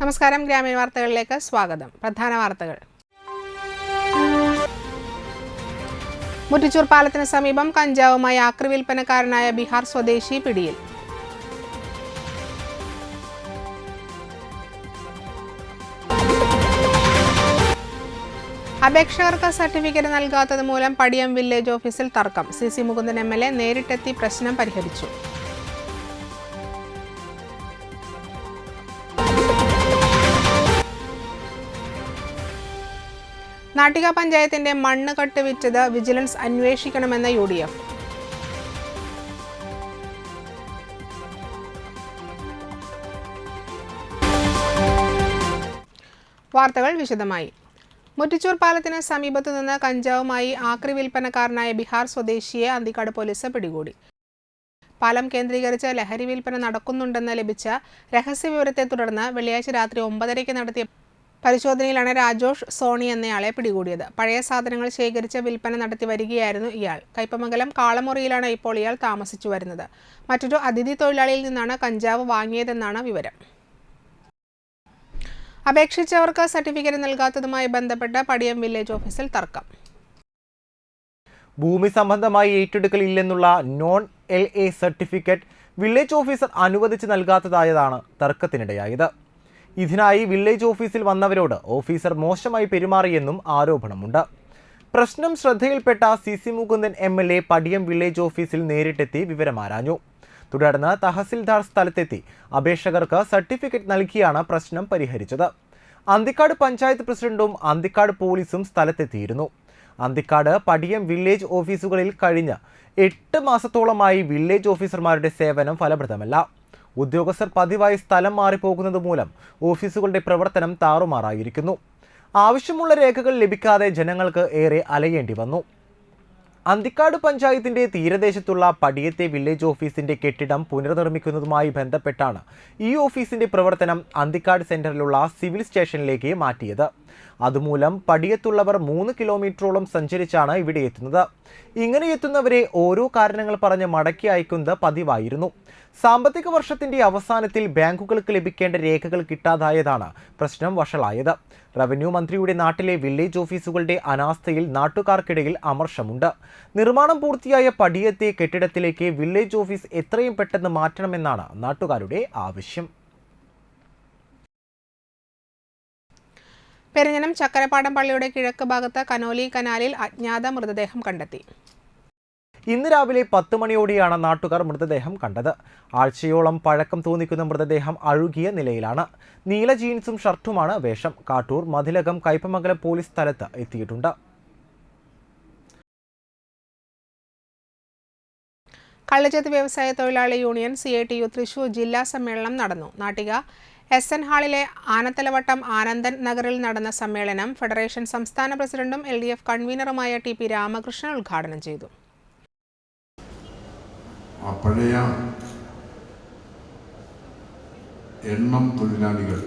നമസ്കാരം, ഗ്രാമീണ വാർത്തകളിലേക്ക് സ്വാഗതം. പ്രധാന വാർത്തകൾ. മുറ്റിച്ചൂർ പാലത്തിന് സമീപം കഞ്ചാവുമായി ആക്രി വിൽപ്പനക്കാരനായ ബീഹാർ സ്വദേശി പിടിയിൽ. അപേക്ഷകർക്ക് സർട്ടിഫിക്കറ്റ് നൽകാത്തത് മൂലം പടിയം വില്ലേജ് ഓഫീസിൽ തർക്കം. CC മുകുന്ദൻ MLA നേരിട്ടെത്തി പ്രശ്നം പരിഹരിച്ചു. നാട്ടിക പഞ്ചായത്തിന്റെ മണ്ണ് കട്ട് വിറ്റത് വിജിലൻസ് അന്വേഷിക്കണമെന്ന UDF. വാർത്തകൾ വിശദമായി. മുറ്റിച്ചൂർ പാലത്തിന് സമീപത്തു നിന്ന് കഞ്ചാവുമായി ആക്രി വിൽപ്പനക്കാരനായ ബീഹാർ സ്വദേശിയെ അന്തിക്കാട് പോലീസ് പിടികൂടി. പാലം കേന്ദ്രീകരിച്ച് ലഹരി വിൽപ്പന നടക്കുന്നുണ്ടെന്ന് ലഭിച്ച രഹസ്യവിവരത്തെ തുടർന്ന് വെള്ളിയാഴ്ച രാത്രി 9:30 നടത്തിയ പരിശോധനയിലാണ് രാജോഷ് സോണി എന്നയാളെ പിടികൂടിയത്. പഴയ സാധനങ്ങൾ ശേഖരിച്ച് വിൽപ്പന നടത്തി വരികയായിരുന്നു ഇയാൾ. കയ്പമംഗലം കാളമുറിയിലാണ് ഇപ്പോൾ ഇയാൾ താമസിച്ചു വരുന്നത്. മറ്റൊരു അതിഥി തൊഴിലാളിയിൽ നിന്നാണ് കഞ്ചാവ് വാങ്ങിയതെന്നാണ് വിവരം. അപേക്ഷിച്ചവർക്ക് സർട്ടിഫിക്കറ്റ് നൽകാത്തതുമായി ബന്ധപ്പെട്ട് പടിയം വില്ലേജ് ഓഫീസിൽ തർക്കം. ഭൂമി സംബന്ധമായി ഏറ്റെടുക്കലില്ലെന്നുള്ള non LA certificate village officer അനുവദിച്ച് നൽകാത്തതായതാണ് തർക്കത്തിനിടയായത്. ഇതിനായി വില്ലേജ് ഓഫീസിൽ വന്നവരോട് ഓഫീസർ മോശമായി പെരുമാറിയെന്നും ആരോപണമുണ്ട്. പ്രശ്നം ശ്രദ്ധയിൽപ്പെട്ട CC Mukundan MLA Padiyam village ഓഫീസിൽ നേരിട്ടെത്തി വിവരമാരാഞ്ഞു. തുടർന്ന് തഹസിൽദാർ സ്ഥലത്തെത്തി അപേക്ഷകർക്ക് സർട്ടിഫിക്കറ്റ് നൽകിയാണ് പ്രശ്നം പരിഹരിച്ചത്. അന്തിക്കാട് പഞ്ചായത്ത് പ്രസിഡന്റും അന്തിക്കാട് പോലീസും സ്ഥലത്തെത്തിയിരുന്നു. അന്തിക്കാട് പടിയം വില്ലേജ് ഓഫീസുകളിൽ കഴിഞ്ഞ 8 മാസത്തോളമായി വില്ലേജ് ഓഫീസർമാരുടെ സേവനം ഫലപ്രദമല്ല. ഉദ്യോഗസ്ഥർ പതിവായി സ്ഥലം മാറിപ്പോകുന്നത് മൂലം ഓഫീസുകളുടെ പ്രവർത്തനം താറുമാറായിരിക്കുന്നു. ആവശ്യമുള്ള രേഖകൾ ലഭിക്കാതെ ജനങ്ങൾക്ക് ഏറെ അലയേണ്ടി വന്നു. അന്തിക്കാട് പഞ്ചായത്തിന്റെ തീരദേശത്തുള്ള പടിയത്തെ വില്ലേജ് ഓഫീസിന്റെ കെട്ടിടം പുനർനിർമ്മിക്കുന്നതുമായി ബന്ധപ്പെട്ടാണ് ഈ ഓഫീസിന്റെ പ്രവർത്തനം അന്തിക്കാട് സെന്ററിലുള്ള സിവിൽ സ്റ്റേഷനിലേക്ക് മാറ്റിയത്. അതുമൂലം പടിയത്തുള്ളവർ 3 കിലോമീറ്ററോളം സഞ്ചരിച്ചാണ് ഇവിടെ എത്തുന്നത്. ഇങ്ങനെ എത്തുന്നവരെ ഓരോ കാരണങ്ങൾ പറഞ്ഞ് മടക്കി അയക്കുന്നത് പതിവായിരുന്നു. സാമ്പത്തിക വർഷത്തിന്റെ അവസാനത്തിൽ ബാങ്കുകൾക്ക് ലഭിക്കേണ്ട രേഖകൾ കിട്ടാതായതാണ് പ്രശ്നം വഷളായത്. റവന്യൂ മന്ത്രിയുടെ നാട്ടിലെ വില്ലേജ് ഓഫീസുകളുടെ അനാസ്ഥയിൽ നാട്ടുകാർക്കിടയിൽ അമർഷമുണ്ട്. നിർമ്മാണം പൂർത്തിയായ പടിയത്തെ കെട്ടിടത്തിലേക്ക് വില്ലേജ് ഓഫീസ് എത്രയും പെട്ടെന്ന് മാറ്റണമെന്നാണ് നാട്ടുകാരുടെ ആവശ്യം. പെരിഞ്ഞനം ചക്കരപ്പാടം പള്ളിയുടെ കിഴക്ക് ഭാഗത്ത് കനോലി കനാലിൽ അജ്ഞാത മൃതദേഹം കണ്ടെത്തി. ഇന്ന് രാവിലെ 10 മണിയോടെയാണ് നാട്ടുകാർ മൃതദേഹം കണ്ടത്. ആഴ്ചയോളം പഴക്കം തോന്നിക്കുന്ന മൃതദേഹം അഴുകിയ നിലയിലാണ്. നീല ജീൻസും ഷർട്ടുമാണ് വേഷം. കാട്ടൂർ, മതിലകം, കയ്പമംഗലം പോലീസ് സ്ഥലത്ത് എത്തിയിട്ടുണ്ട്. കള്ളച്ചെത്ത് വ്യവസായ തൊഴിലാളി യൂണിയൻ CITU തൃശൂർ ജില്ലാ സമ്മേളനം നടന്നു. നാട്ടിക SN ഹാളിലെ ആനത്തലവട്ടം ആനന്ദൻ നഗറിൽ നടന്ന സമ്മേളനം ഫെഡറേഷൻ സംസ്ഥാന പ്രസിഡന്റും LDF കൺവീനറുമായ TP രാമകൃഷ്ണൻ ഉദ്ഘാടനം ചെയ്തു. പഴയ എണ്ണം തൊഴിലാളികൾ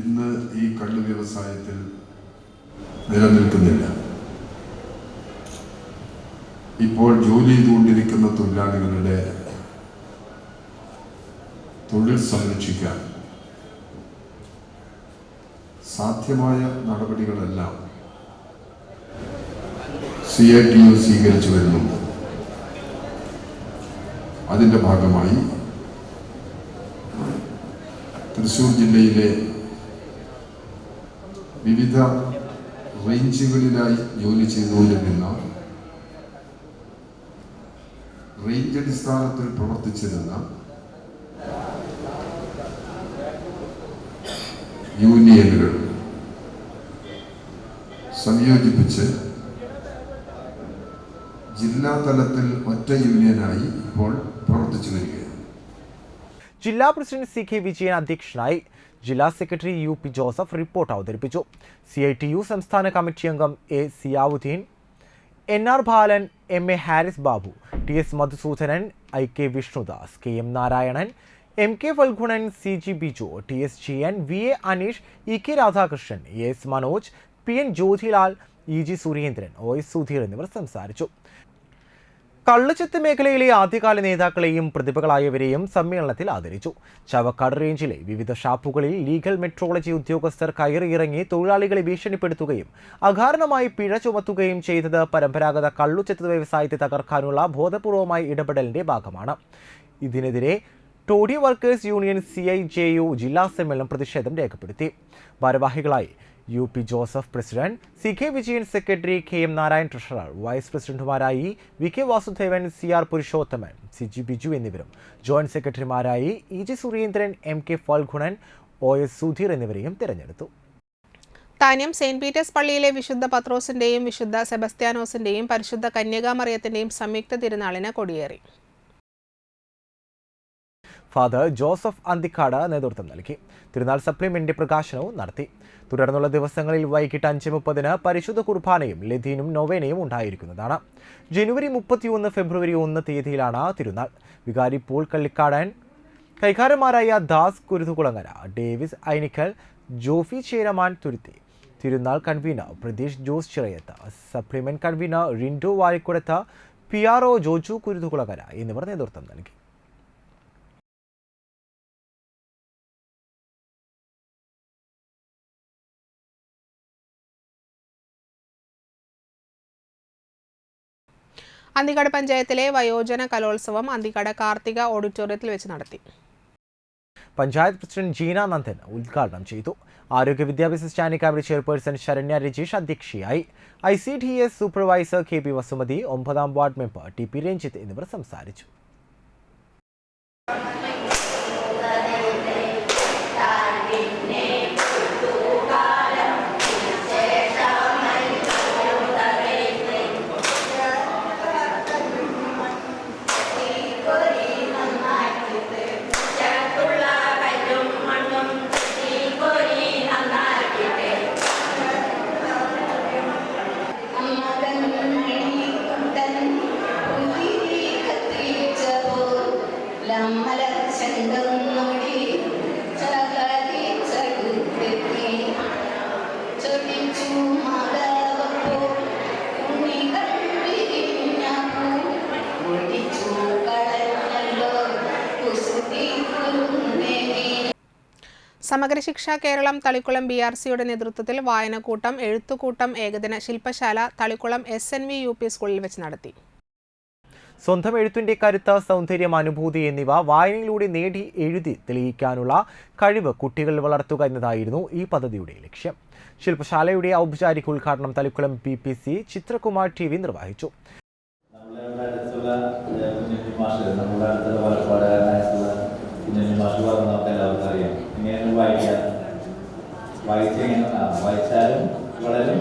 ഇന്ന് ഈ കള്ള് വ്യവസായത്തിൽ നിലനിൽക്കുന്നില്ല. ഇപ്പോൾ ജോലി ചെയ്തുകൊണ്ടിരിക്കുന്ന തൊഴിലാളികളുടെ തൊഴിൽ സംരക്ഷിക്കാൻ സാധ്യമായ നടപടികളെല്ലാം CITU സ്വീകരിച്ചു വരുന്നുണ്ട്. അതിൻ്റെ ഭാഗമായി തൃശ്ശൂർ ജില്ലയിലെ വിവിധ റേഞ്ചുകളിലായി ജോലി ചെയ്തുകൊണ്ടിരുന്ന റേഞ്ച് അടിസ്ഥാനത്തിൽ പ്രവർത്തിച്ചിരുന്ന യൂണിയനുകൾ സംയോജിപ്പിച്ച് ജില്ലാ തലത്തിൽ ഒറ്റ യൂണിയനായി ഇപ്പോൾ പ്രവർത്തിച്ചു വരികയാണ്. ജില്ലാ പ്രസിഡന്റ് CK വിജയൻ അധ്യക്ഷനായി. ജില്ലാ സെക്രട്ടറി UP ജോസഫ് റിപ്പോർട്ട് അവതരിപ്പിച്ചു. CITU സംസ്ഥാന കമ്മിറ്റി അംഗം A Ziyauddin, NR Balan, MA Haris Babu, TS Madhusoodanan, IK Vishnudas, KM Narayanan, MK Phalgunan, CG Biju, TS GN, VA Aneesh, EK Radhakrishnan, AS Manoj, PN Jyothilal, EG Surendran, OS Sudheer എന്നിവർ സംസാരിച്ചു. കള്ളുചെത്ത് മേഖലയിലെ ആദ്യകാല നേതാക്കളെയും പ്രതിഭകളായവരെയും സമ്മേളനത്തിൽ ആദരിച്ചു. ചാവക്കാട് റേഞ്ചിലെ വിവിധ ഷാപ്പുകളിൽ ലീഗൽ മെട്രോളജി ഉദ്യോഗസ്ഥർ കയറിയിറങ്ങി തൊഴിലാളികളെ ഭീഷണിപ്പെടുത്തുകയും അകാരണമായി പിഴ ചുമത്തുകയും ചെയ്തത് പരമ്പരാഗത കള്ളുചെത്ത് വ്യവസായത്തെ തകർക്കാനുള്ള ബോധപൂർവമായ ഇടപെടലിന്റെ ഭാഗമാണ്. ഇതിനെതിരെ ടോഡി വർക്കേഴ്സ് യൂണിയൻ CIJU ജില്ലാ സമ്മേളനം പ്രതിഷേധം രേഖപ്പെടുത്തി. ഭാരവാഹികളായി UP Joseph president, CK Vijayan secretary, KM Narayan treasurer, vice പ്രസിഡന്റുമാരായി VK Vasudevan, CR Purushothaman, CG Biju എന്നിവരും ജോയിന്റ് സെക്രട്ടറിമാരായി EG Surendran, MK Phalgunan, OS Sudheer എന്നിവരെയും തിരഞ്ഞെടുത്തു. താന്യം സെയിന്റ് പീറ്റേഴ്സ് പള്ളിയിലെ വിശുദ്ധ പത്രോസിന്റെയും വിശുദ്ധ സെബസ്ത്യാനോസിന്റെയും പരിശുദ്ധ കന്യകാമറിയത്തിന്റെയും സംയുക്ത തിരുനാളിന് കൊടിയേറി. ഫാദർ ജോസഫ് അന്തിക്കാട് നേതൃത്വം നൽകി. തിരുനാൾ സപ്ലിമെന്റ് പ്രകാശനവും നടത്തി. തുടർന്നുള്ള ദിവസങ്ങളിൽ വൈകിട്ട് 5:30 പരിശുദ്ധ കുർബാനയും ലതീനും നൊവേനയും ഉണ്ടായിരിക്കുന്നതാണ്. ജനുവരി 31, ഫെബ്രുവരി 1 തീയതിയിലാണ് തിരുനാൾ. വികാരി പോൾ കള്ളിക്കാടൻ, കൈകാരന്മാരായ ദാസ് കുരുതുകുളങ്ങര, ഡേവിസ് ഐനിക്കൽ, ജോഫി ചേരമാൻ തുരുത്തി, തിരുനാൾ convener Pratheesh Jose Chirayath, supplement convener Rindo Varikkudath, PRO Joju Kuruthukulangara എന്നിവർ നേതൃത്വം നൽകി. അന്തിക്കാട് പഞ്ചായത്തിലെ വയോജന കലോത്സവം അന്തിക്കാട് കാർത്തിക ഓഡിറ്റോറിയത്തിൽ വെച്ച് നടത്തി. പഞ്ചായത്ത് പ്രസിഡന്റ് ജീന നന്ദൻ ഉദ്ഘാടനം ചെയ്തു. ആരോഗ്യ വിദ്യാഭ്യാസ standing committee chairperson Saranya Rajeesh അധ്യക്ഷയായി. ICDS സൂപ്പർവൈസർ KP വസുമതി, 9ാം വാർഡ് മെമ്പർ TP രഞ്ജിത്ത് എന്നിവർ സംസാരിച്ചു. സമഗ്ര ശിക്ഷ കേരളം തളിക്കുളം BRCയുടെ നേതൃത്വത്തിൽ വായനക്കൂട്ടം, എഴുത്തുകൂട്ടം, ഏകദിന ശില്പശാല തളിക്കുളം SNV UP സ്കൂളിൽ വെച്ച് നടത്തി. സ്വന്തം എഴുത്തിന്റെ കരുത്ത്, സൗന്ദര്യം, അനുഭൂതി എന്നിവ വായനയിലൂടെ നേടി എഴുതി തെളിയിക്കാനുള്ള കഴിവ് കുട്ടികളിൽ വളർത്തുക എന്നതായിരുന്നു ഈ പദ്ധതിയുടെ ലക്ഷ്യം. ശില്പശാലയുടെ ഔപചാരിക ഉദ്ഘാടനം തളിക്കുളം BPC ചിത്രകുമാർ TV നിർവഹിച്ചു. വായിച്ചാലും വളരും,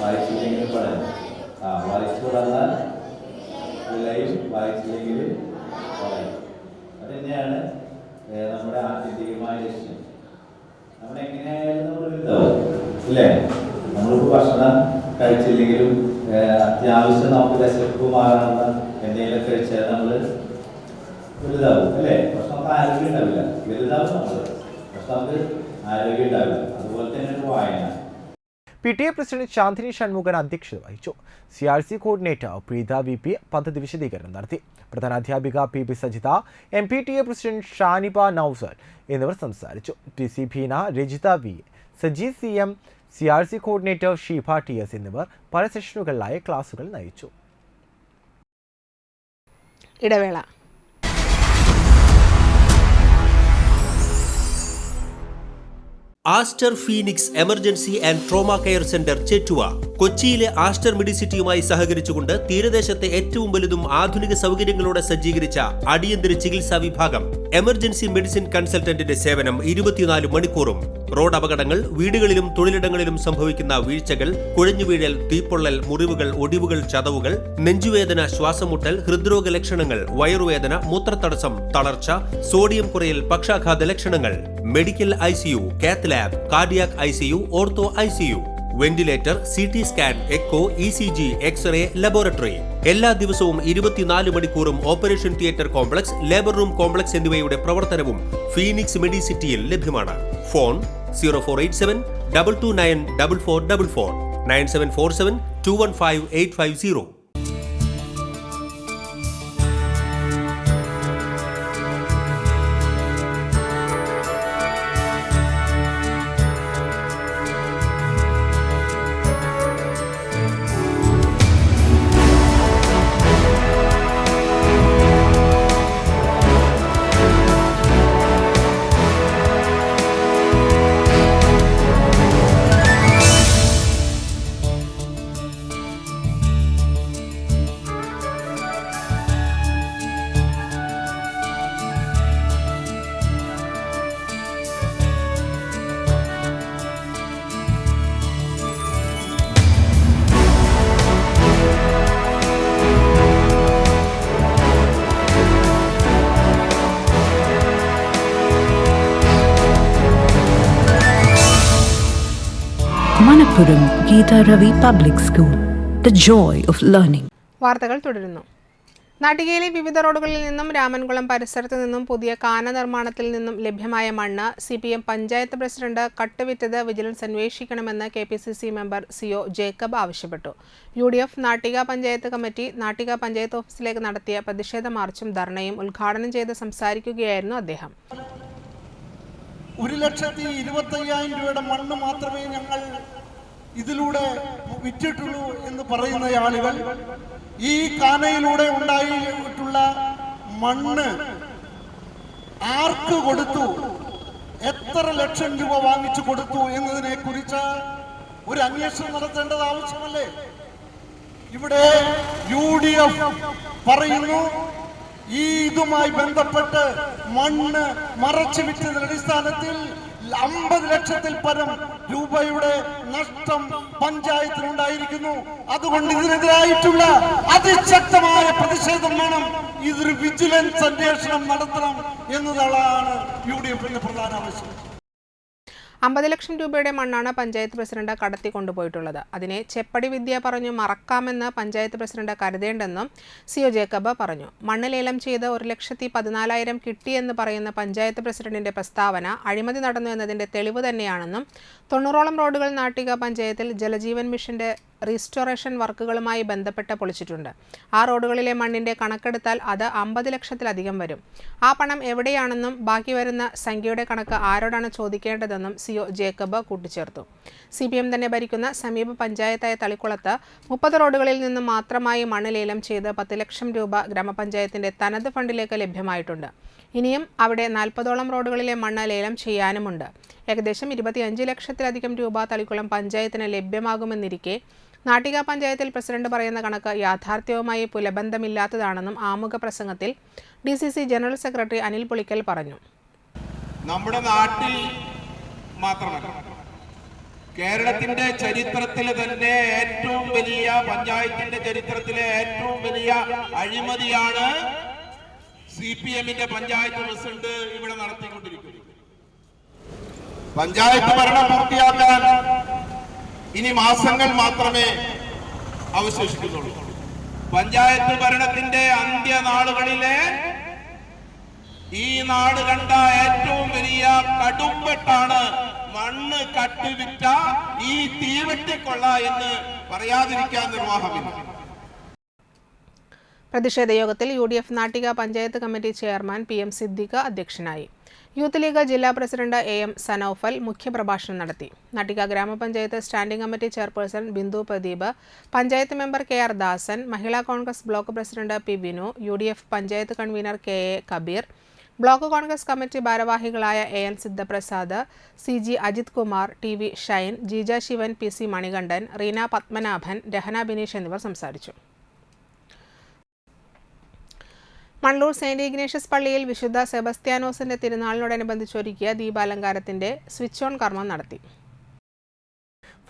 വായിച്ചില്ലെങ്കിലും വളരും. വായിച്ചു വളർന്നാൽ വിളയും, വായിച്ചില്ലെങ്കിൽ വളരും. അത് തന്നെയാണ് നമ്മുടെ ആത്യന്തികമായ ലക്ഷ്യം. നമ്മളെങ്ങനെയായാലും നമ്മൾ വലുതാവും, ഇല്ലേ? നമ്മളിപ്പോൾ ഭക്ഷണം കഴിച്ചില്ലെങ്കിലും അത്യാവശ്യം നമുക്ക് വിശപ്പ് മാറാവുന്ന എന്തെങ്കിലും കഴിച്ചാൽ നമ്മൾ വലുതാവും, അല്ലേ? പക്ഷെ നമുക്ക് ആരോഗ്യം ഉണ്ടാവില്ല. വലുതാവും നമ്മൾ, പക്ഷെ നമുക്ക് ആരോഗ്യം ഉണ്ടാവില്ല. അതുപോലെ തന്നെയാണ് വായന. PTA പ്രസിഡന്റ് ശാന്തിനി ഷൺമുഖൻ അധ്യക്ഷത വഹിച്ചു. CRC കോർഡിനേറ്റർ പ്രീത VP പദ്ധതി വിശദീകരണം നടത്തി. പ്രധാനാധ്യാപിക PB Sajitha, MPTA president Shaniba Nausar എന്നിവർ സംസാരിച്ചു. TC Bheena, Rajitha V, Saji CM, CRC coordinator Sheeba TS എന്നിവർ പല സെഷനുകളിലായി ക്ലാസുകൾ നയിച്ചു. ഇടവേള. Aster Phoenix emergency and trauma care centre Chettuva കൊച്ചിയിലെ ആസ്റ്റർ മെഡിസിറ്റിയുമായി സഹകരിച്ചുകൊണ്ട് തീരദേശത്തെ ഏറ്റവും വലുതും ആധുനിക സൗകര്യങ്ങളോടെ സജ്ജീകരിച്ച അടിയന്തര ചികിത്സാ വിഭാഗം. എമർജൻസി മെഡിസിൻ കൺസൾട്ടന്റിന്റെ സേവനം 24 മണിക്കൂറും. റോഡ് അപകടങ്ങൾ, വീടുകളിലും തൊഴിലിടങ്ങളിലും സംഭവിക്കുന്ന വീഴ്ചകൾ, കുഴഞ്ഞുവീഴൽ, തീപ്പൊള്ളൽ, മുറിവുകൾ, ഒടിവുകൾ, ചതവുകൾ, നെഞ്ചുവേദന, ശ്വാസമുട്ടൽ, ഹൃദ്രോഗ ലക്ഷണങ്ങൾ, വയറുവേദന, മൂത്രത്തടസ്സം, തളർച്ച, സോഡിയം കുറയൽ, പക്ഷാഘാത ലക്ഷണങ്ങൾ, medical ICU, cath lab, cardiac ICU, ortho ICU, ventilator, CT scan, echo, ECG, x ray, laboratory. എല്ലാ ദിവസവും 24 മണിക്കൂറും operation theatre complex, labour room complex എന്നിവയുടെ പ്രവർത്തനവും ഫീനിക്സ് മെഡിസിറ്റിയിൽ ലഭ്യമാണ്. Phone 0487 229 4444 9747 215 850. Malappuram Geeta Ravi Public School. The joy of learning. വാർത്തകൾ തുടരുന്നു. നാട്ടികയിലെ വിവിധ റോഡുകളിൽ നിന്നും രാമൻകുളം പരിസരത്ത് നിന്നും പുതിയ കാന നിർമ്മാണത്തിൽ നിന്നും ലഭ്യമായ മണ്ണ് CPM പഞ്ചായത്ത് പ്രസിഡന്റ് കട്ടുവിറ്റത് വിജിലൻസ് അന്വേഷിക്കണമെന്ന് KPCC മെമ്പർ CO ജേക്കബ് ആവശ്യപ്പെട്ടു. UDF നാട്ടിക പഞ്ചായത്ത് കമ്മിറ്റി നാട്ടിക പഞ്ചായത്ത് ഓഫീസിലേക്ക് നടത്തിയ പ്രതിഷേധ മാർച്ചും ധർണയും ഉദ്ഘാടനം ചെയ്ത് സംസാരിക്കുകയായിരുന്നു അദ്ദേഹം. 1,25,000 രൂപയുടെ മണ്ണ് മാത്രമേ ഞങ്ങൾ ഇതിലൂടെ വിറ്റിട്ടുള്ളൂ എന്ന് പറയുന്ന ആളുകൾ ഈ കാനയിലൂടെ ഉണ്ടായിട്ടുള്ള മണ്ണ് ആർക്ക് കൊടുത്തു, എത്ര ലക്ഷം രൂപ വാങ്ങിച്ചു കൊടുത്തു എന്നതിനെ കുറിച്ച് ഒരു അന്വേഷണം നടത്തേണ്ടത് ആവശ്യമല്ലേ? ഇവിടെ UDF പറയുന്നു ഇതുമായി ബന്ധപ്പെട്ട് മണ്ണ് മറച്ചു വിറ്റതിന്റെ അടിസ്ഥാനത്തിൽ 50 ലക്ഷത്തിൽ പരം രൂപയുടെ നഷ്ടം പഞ്ചായത്തിനുണ്ടായിരിക്കുന്നു. അതുകൊണ്ട് ഇതിനെതിരായിട്ടുള്ള അതിശക്തമായ പ്രതിഷേധം വേണം. ഇതൊരു വിജിലൻസ് അന്വേഷണം നടത്തണം എന്നതാണ് UDFിന്റെ പ്രധാന ആവശ്യം. 50 ലക്ഷം രൂപയുടെ മണ്ണാണ് പഞ്ചായത്ത് പ്രസിഡന്റ് കടത്തിക്കൊണ്ടുപോയിട്ടുള്ളത്. അതിനെ ചെപ്പടി വിദ്യ പറഞ്ഞു മറക്കാമെന്ന് പഞ്ചായത്ത് പ്രസിഡന്റ് കരുതേണ്ടെന്നും CO ജേക്കബ് പറഞ്ഞു. മണ്ണ് ലേലം ചെയ്ത് 1,14,000 കിട്ടിയെന്ന് പറയുന്ന പഞ്ചായത്ത് പ്രസിഡന്റിന്റെ പ്രസ്താവന അഴിമതി നടന്നു എന്നതിന്റെ തെളിവ് തന്നെയാണെന്നും 90ഓളം റോഡുകൾ നാട്ടിക പഞ്ചായത്തിൽ ജലജീവൻ മിഷന്റെ റീസ്റ്റോറേഷൻ വർക്കുകളുമായി ബന്ധപ്പെട്ട് പൊളിച്ചിട്ടുണ്ട്. ആ റോഡുകളിലെ മണ്ണിന്റെ കണക്കെടുത്താൽ അത് 50 ലക്ഷത്തിലധികം വരും. ആ പണം എവിടെയാണെന്നും ബാക്കി വരുന്ന സംഖ്യയുടെ കണക്ക് ആരോടാണ് ചോദിക്കേണ്ടതെന്നും CO ജേക്കബ് കൂട്ടിച്ചേർത്തു. CPM തന്നെ ഭരിക്കുന്ന സമീപ പഞ്ചായത്തായ തളിക്കുളത്ത് 30 റോഡുകളിൽ നിന്ന് മാത്രമായി മണ്ണ് ലേലം ചെയ്ത് 10 ലക്ഷം രൂപ ഗ്രാമപഞ്ചായത്തിന്റെ തനത് ഫണ്ടിലേക്ക് ലഭ്യമായിട്ടുണ്ട്. ഇനിയും അവിടെ 40ഓളം റോഡുകളിലെ മണ്ണ് ലേലം ചെയ്യാനുമുണ്ട്. ഏകദേശം 25 ലക്ഷത്തിലധികം രൂപ തളിക്കുളം പഞ്ചായത്തിന് ലഭ്യമാകുമെന്നിരിക്കെ നാട്ടിക പഞ്ചായത്തിൽ പ്രസിഡന്റ് പറയുന്ന കണക്ക് യാഥാർത്ഥ്യവുമായി പുലബന്ധമില്ലാത്തതാണെന്നും ആമുഖ പ്രസംഗത്തിൽ DCC general secretary Anil Pulickal പറഞ്ഞു. നമ്മുടെ നാട്ടിൽ മാത്രമല്ല, കേരളത്തിന്റെ ചരിത്രത്തിൽ തന്നെ ഏറ്റവും വലിയ പഞ്ചായത്തിന്റെ ചരിത്രത്തിലെ ഏറ്റവും വലിയ അഴിമതിയാണ് CPMന്റെ പഞ്ചായത്ത് പ്രസിഡന്റ് ഇവിടെ നടത്തിക്കൊണ്ടിരിക്കുന്നത്. പഞ്ചായത്ത് ഭരണം പൂർത്തിയാക്കാൻ ഇനി മാസങ്ങൾ മാത്രമേ അവശേഷിക്കുന്നുള്ളൂ. പഞ്ചായത്ത് ഭരണത്തിന്റെ അന്ത്യനാളുകളിലെ ഈ നാട് കണ്ട ഏറ്റവും വലിയ കടുംപെട്ടാണ് മണ്ണ് കട്ടുവിറ്റ ഈ തീവെട്ടിക്കൊള്ള എന്ന് പറയാതിരിക്കാൻ നിർവാഹമില്ല. പ്രതിഷേധ യോഗത്തിൽ UDF Nattika panchayat committee chairman PM Siddique അധ്യക്ഷനായി. യൂത്ത് ലീഗ് ജില്ലാ പ്രസിഡന്റ് AM സനൌഫൽ മുഖ്യപ്രഭാഷണം നടത്തി. Nattika grama panchayat standing committee chairperson Bindu Pradeep, panchayat member KR Dasan, Mahila Congress block president P Vinu, UDF panchayat convener KA Kabeer, block Congress committee ഭാരവാഹികളായ AN Siddhaprasad, CG Ajith Kumar, TV Shine, Jeeja Sivan, PC Manikandan, Reena Padmanabhan, Rahana Bineesh എന്നിവർ സംസാരിച്ചു. മണ്ണൂർ സെന്റ് ഇഗ്നേഷ്യസ് പള്ളിയിൽ വിശുദ്ധ സെബസ്ത്യാനോസിന്റെ തിരുനാളിനോടനുബന്ധിച്ച് ഒരുക്കിയ ദീപാലങ്കാരത്തിന്റെ സ്വിച്ച് ഓൺ കർമ്മം നടത്തി.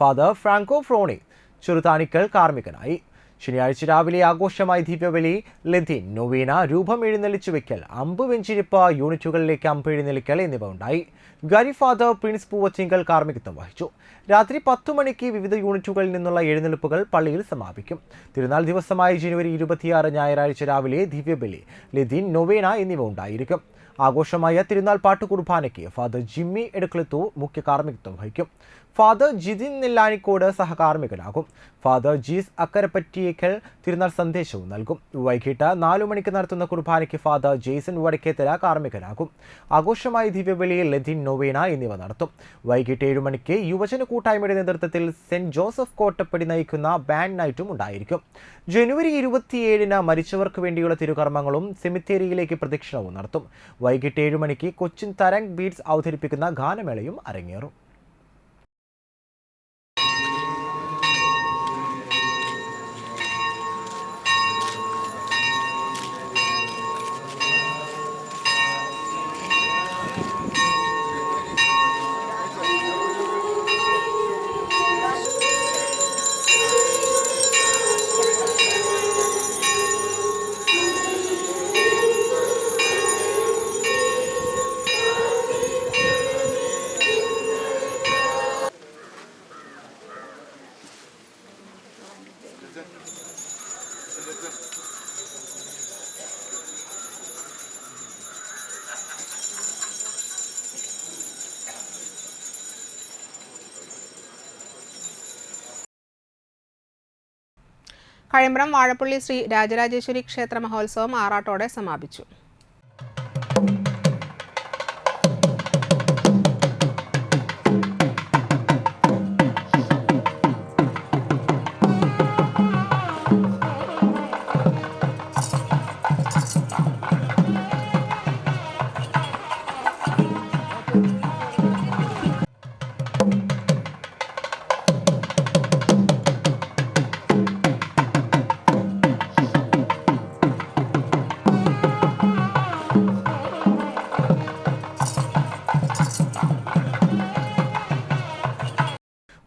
ഫാദർ ഫ്രാങ്കോ ഫ്രോണി ചെറുതാണിക്കൽ കാർമ്മികനായി. ശനിയാഴ്ച രാവിലെ ആഘോഷമായി ദിവ്യബലി, ലതീൻ, നൊവീന, രൂപം എഴുന്നള്ളിച്ചു വെക്കൽ, അമ്പ് വെഞ്ചിരിപ്പ് യൂണിറ്റുകളിലേക്ക് അമ്പ് എഴുന്നള്ളിക്കൽ എന്നിവ ഉണ്ടായി. ഗാരി ഫാദർ പ്രിൻസ് പൂവച്ചിങ്കൽ കാർമ്മികത്വം വഹിച്ചു. രാത്രി 10 മണിക്ക് വിവിധ യൂണിറ്റുകളിൽ നിന്നുള്ള എഴുന്നള്ളിപ്പുകൾ പള്ളിയിൽ സമാപിക്കും. തിരുനാൾ ദിവസമായ ജനുവരി 26 ഞായറാഴ്ച രാവിലെ ദിവ്യബലി, ലതീൻ, നൊവേന എന്നിവ ഉണ്ടായിരിക്കും. ആഘോഷമായ തിരുനാൾ പാട്ട് കുർബാനയ്ക്ക് ഫാദർ ജിമ്മി എടക്കളത്തു മുഖ്യ കാർമ്മികത്വം വഹിക്കും. ഫാദർ ജിതിൻ നെല്ലാനിക്കോട് സഹകാർമ്മികനാകും. ഫാദർ ജീസ് അക്കരപ്പറ്റിയേക്കൽ തിരുനാൾ സന്ദേശവും നൽകും. വൈകിട്ട് 4 മണിക്ക് നടത്തുന്ന കുർബാനയ്ക്ക് ഫാദർ ജെയ്സൺ വടക്കേത്തല കാർമ്മികനാകും. ആഘോഷമായി ദിവ്യബലിയിൽ ലതീൻ, നൊവേന എന്നിവ നടത്തും. വൈകിട്ട് 7 മണിക്ക് യുവജന കൂട്ടായ്മയുടെ നേതൃത്വത്തിൽ സെന്റ് ജോസഫ് കോട്ടപ്പടി നയിക്കുന്ന ബാൻഡ് നൈറ്റും ഉണ്ടായിരിക്കും. ജനുവരി 27 മരിച്ചവർക്ക് വേണ്ടിയുള്ള തിരുകർമ്മങ്ങളും സെമിത്തേരിയിലേക്ക് പ്രദക്ഷിണവും നടത്തും. വൈകിട്ട് 7 മണിക്ക് കൊച്ചിൻ തരംഗ് ബീറ്റ്സ് അവതരിപ്പിക്കുന്ന ഗാനമേളയും അരങ്ങേറും. കഴിമ്പ്രം വാഴപ്പള്ളി ശ്രീ രാജരാജേശ്വരി ക്ഷേത്ര മഹോത്സവം ആറാട്ടോടെ സമാപിച്ചു.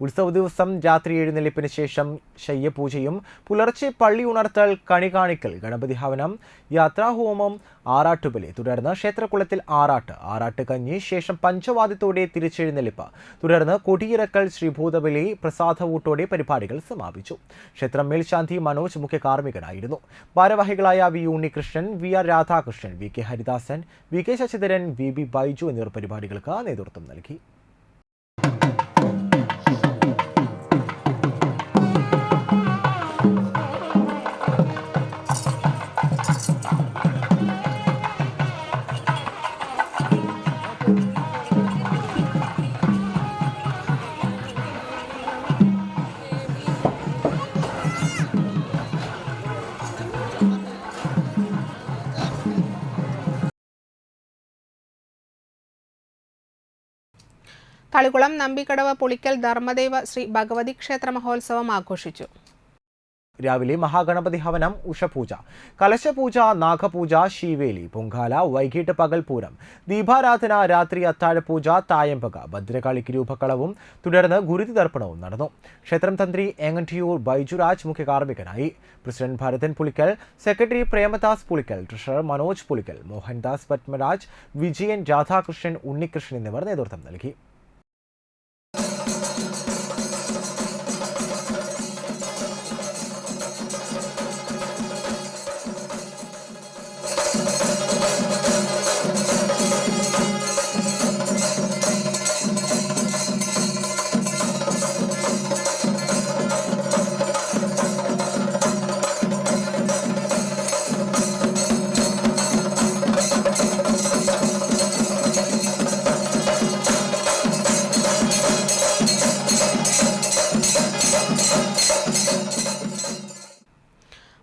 ഉത്സവ ദിവസം രാത്രി എഴുന്നള്ളിപ്പിന് ശേഷം ശയ്യപൂജയും പുലർച്ചെ പള്ളി ഉണർത്തൽ, കണി കാണിക്കൽ, ഗണപതി ഹവനം, യാത്രാഹോമം, ആറാട്ടുബലി, തുടർന്ന് ക്ഷേത്രകുളത്തിൽ ആറാട്ട് കഞ്ഞി, ശേഷം പഞ്ചവാദ്യത്തോടെ തിരിച്ചെഴുന്നള്ളിപ്പ്, തുടർന്ന് കൊടിയിറക്കൽ, ശ്രീഭൂതബലി, പ്രസാദവൂട്ടോടെ പരിപാടികൾ സമാപിച്ചു. ക്ഷേത്രം മേൽശാന്തി മനോജ് മുഖ്യ കാർമ്മികനായിരുന്നു. ഭാരവാഹികളായ V Unnikrishnan, V R Radhakrishnan, V K Haridasan, V K Sasidharan, V B Baiju എന്നിവർ പരിപാടികൾക്ക് നേതൃത്വം നൽകി. തളികുളം നമ്പിക്കടവ് പുളിക്കൽ ധർമ്മദേവ ശ്രീ ഭഗവതി ക്ഷേത്ര മഹോത്സവം ആഘോഷിച്ചു. രാവിലെ മഹാഗണപതി ഹവനം, ഉഷപൂജ, കലശപൂജ, നാഗപൂജ, ശീവേലി, പൊങ്കാല, വൈകിട്ട് പകൽപൂരം, ദീപാരാധന, രാത്രി അത്താഴപൂജ, തായമ്പക, ഭദ്രകാളിക്ക് രൂപക്കളവും തുടർന്ന് ഗുരുതി തർപ്പണവും നടന്നു. ക്ഷേത്രം തന്ത്രി ഏങ്ങണ്ടിയൂർ ബൈജുരാജ് മുഖ്യ കാർമ്മികനായി. President Bharathan Pulikkal, secretary Premadas Pulikkal, treasurer Manoj Pulikkal, Mohandas Padmaraj, Vijayan, Radhakrishnan, Unnikrishnan എന്നിവർ നേതൃത്വം നൽകി.